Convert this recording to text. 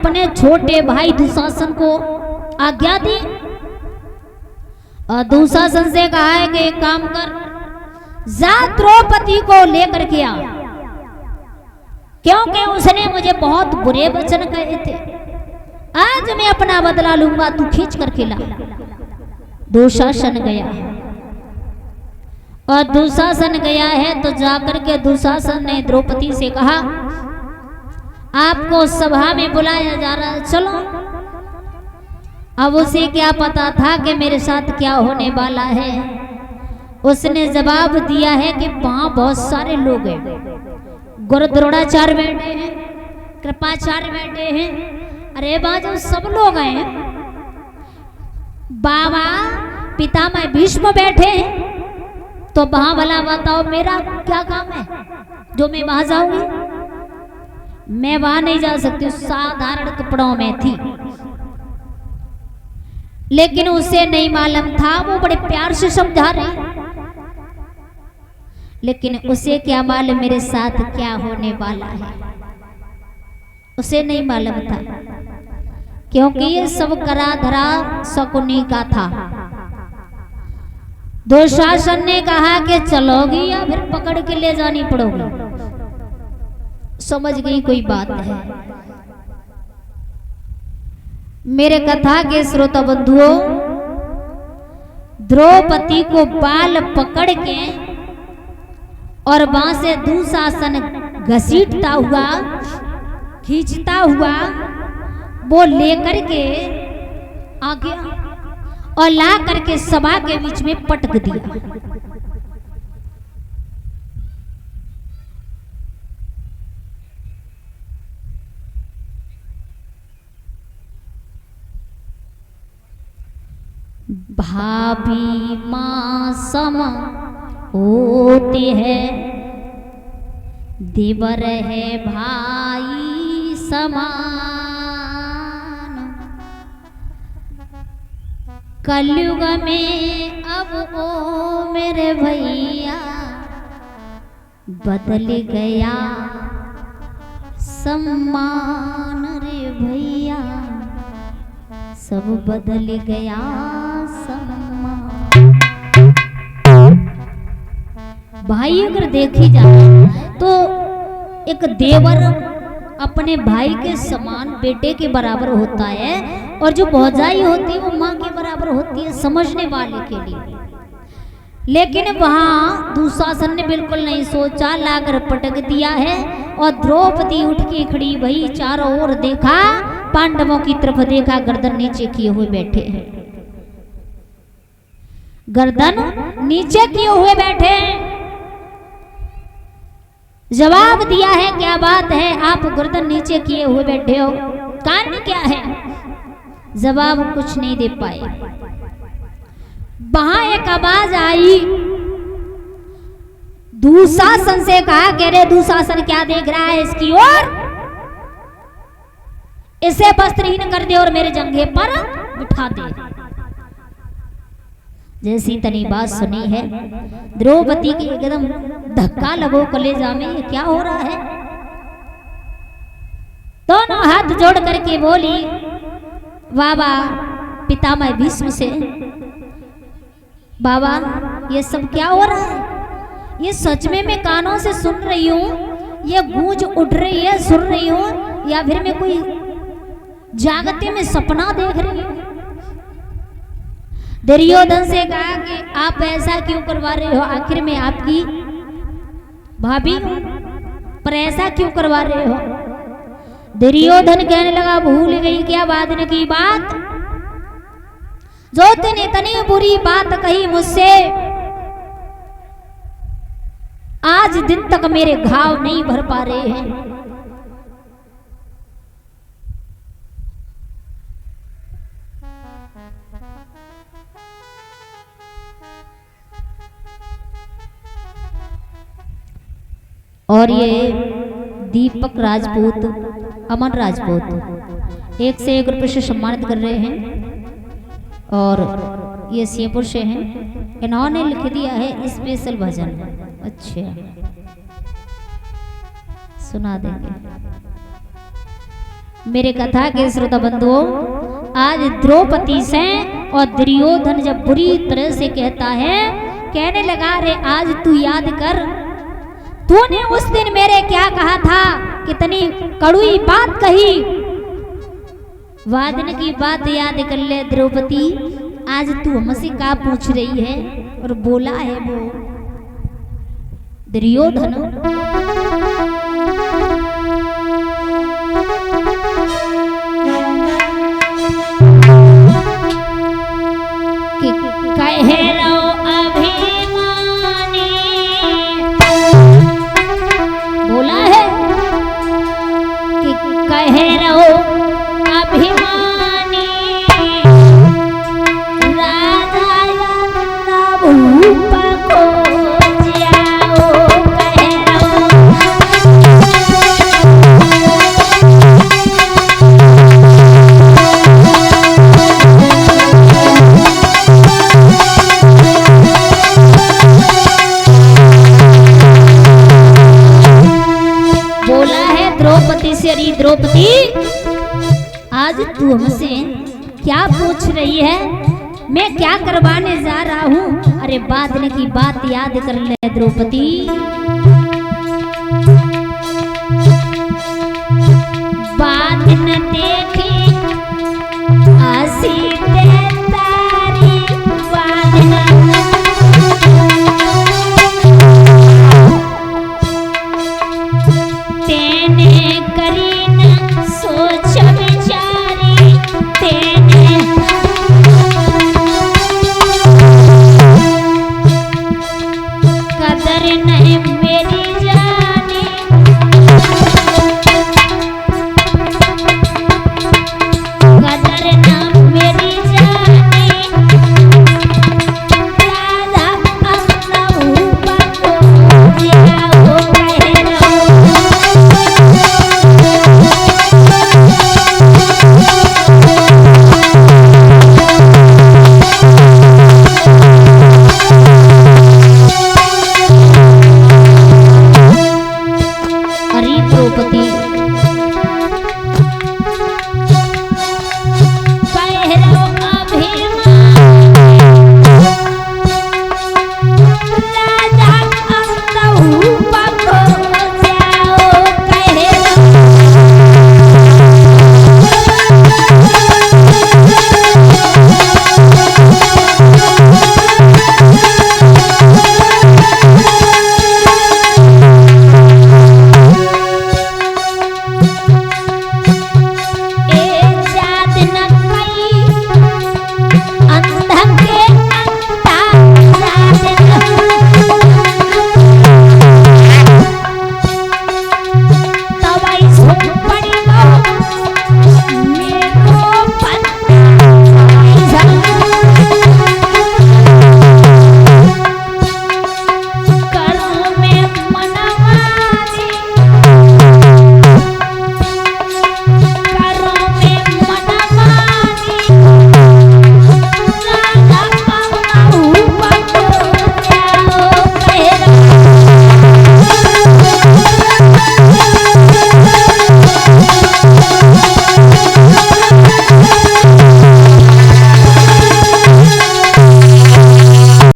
अपने छोटे भाई दुशासन को आज्ञा दी और दुशासन से कहा है कि एक काम कर, जा द्रौपदी को लेकर के आ, क्योंकि उसने मुझे बहुत बुरे वचन कहे थे। आज मैं अपना बदला लूंगा, तू खींच करके ला। दुशासन गया और दुशासन गया है तो जाकर के दुशासन ने द्रौपदी से कहा, आपको सभा में बुलाया जा रहा है, चलो। अब उसे क्या पता था कि मेरे साथ क्या होने वाला है। उसने जवाब दिया है कि वहां बहुत सारे लोग हैं, गुरुद्रोणाचार्य बैठे हैं, कृपाचार्य बैठे हैं, अरे बाजू सब लोग हैं, बाबा पितामह भीष्म बैठे हैं, तो वहां भला बताओ मेरा क्या काम है जो मैं वहां जाऊंगी? मैं वहां नहीं जा सकती, साधारण कपड़ों में थी। लेकिन उसे नहीं मालूम था, वो बड़े प्यार से समझा रहे, लेकिन उसे क्या मालूम मेरे साथ क्या होने वाला है, उसे नहीं मालूम था, क्योंकि ये सब करा धरा शकुनी का था। दुशासन ने कहा कि चलोगी या फिर पकड़ के ले जानी पड़ोगी। समझ गई कोई बात है। मेरे कथा के श्रोता बंधुओं, द्रौपदी को बाल पकड़ के और वहां से दुशासन घसीटता हुआ, खींचता हुआ वो लेकर के आ गया और ला करके सभा के बीच में पटक दिया। भाभी मां सम होते हैं, देवर है भाई समान। कलयुग में अब ओ मेरे भैया बदल गया सम्मान रे भैया, सब बदल गया सम्मान। भाई अगर देखी जाए तो एक देवर अपने भाई के समान बेटे के बराबर होता है, और जो भौजाई होती है वो माँ के बराबर होती है समझने वाले के लिए। लेकिन वहां दुशासन ने बिल्कुल नहीं सोचा, लाकर पटक दिया है और द्रौपदी उठ के खड़ी भई, चारों ओर देखा, पांडवों की तरफ देखा, गर्दन नीचे किए हुए बैठे हैं, गर्दन नीचे किए हुए बैठे हैं। जवाब दिया है, क्या बात है, आप गर्दन नीचे किए हुए बैठे हो, कारण क्या है? जवाब कुछ नहीं दे पाए। वहां एक आवाज आई, दुशासन से कहा, कह रहे दुशासन क्या देख रहा है इसकी ओर, इसे वस्त्रहीन कर दे और मेरे जंघे पर बिठा दे। जैसी तनी बात सुनी है, द्रौपदी के एकदम धक्का लगो कलेजा में, ये क्या हो रहा है? दोनों हाथ जोड़ करके बोली बाबा पितामह भीष्म से, बाबा ये सब क्या हो रहा है? ये सच में मैं कानों से सुन रही हूँ, ये गूंज उठ रही है, सुन रही हूँ, या फिर मैं कोई जागते में सपना देख रही हूँ? दुर्योधन से कहा कि आप ऐसा क्यों करवा रहे हो, आखिर में आपकी भाभी हूं, पर ऐसा क्यों करवा रहे हो? दुर्योधन कहने लगा, भूल गई क्या वादन की बात, जो तूने इतनी बुरी बात कही मुझसे, आज दिन तक मेरे घाव नहीं भर पा रहे हैं। और ये दीपक राजपूत, अमन राजपूत एक से एक रुपये से सम्मानित कर रहे हैं, और ये सिंहपुर से हैं, इन्होंने लिख दिया है स्पेशल भजन। अच्छा सुना देंगे। मेरे कथा के श्रोता बंधुओं, आज द्रौपदी से और दुर्योधन जब बुरी तरह से कहता है, कहने लगा रे आज तू याद कर, तूने उस दिन मेरे क्या कहा था, कितनी कड़ुई बात कही। वादन की बात याद कर ले द्रौपदी, आज तू हमसे क्या पूछ रही है। और बोला है वो दुर्योधन, कि कह रहो अभिमानी, बोला है कि कह रहो अभिमानी, राजा या भूप को जाओ, कह रहो द्रौपदी, आज तू हमसे क्या पूछ रही है, मैं क्या करवाने जा रहा हूँ। अरे बादल की बात याद कर ले द्रौपदी।